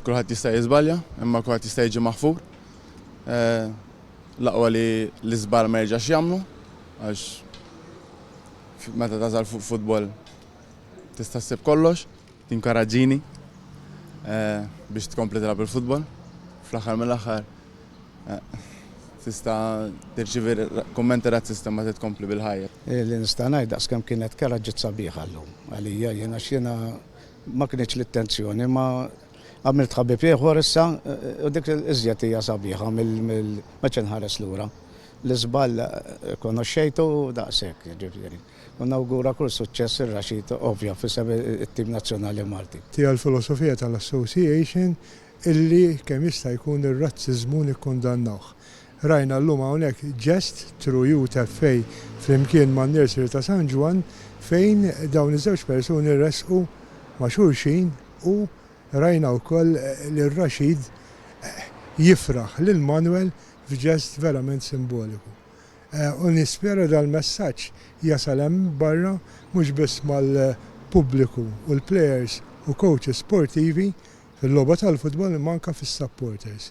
Kulħadd jista' jiżbalja, imma kulħadd jista' jiġi maħfur. L-aqwa li l-iżbal ma jerġax jagħmlu għax meta tażal fuq futbol tista' ssib kollox, tinkoraġġini biex tkompli tilgħab il-futbol. Fl-aħħar mill-aħħar tista' tirċievi kummenti razzisti ma titkompli bil-ħajja. Li nista' ngħid daqskemm kienet kera ġiet sabiħa llum għalija jiena ma kienx l-intenzjoni ma għamilt ħabib ieħor issa u dik iżjed hija sabiħa mill-meċ inħares lura. L-iżball konoxxejtu daqshekk ġifieri. U nawgura kull suċċess ir-Raxid ovvja fisem it-tim nazzjonali Malti. Tija l-filosofija tal-association illi kemm jista' jkun ir-razziżmu nikkundannawh. Rajna llum hawnhekk ġest through Youth FA flimkien man-Nursery ta' San Ġwan fejn dawn iż-żewġ persuni rresqu ma' xulxin u rajna wkoll li r-Raxid jifraħ lil Manuel f'ġest verament simboliku. U nispera dal-messaġġ jasal hemm barra mhux biss mal-pubbliku u l-plejers u coaches sportivi fil-logħba tal-futbol imma anke fis-supporters.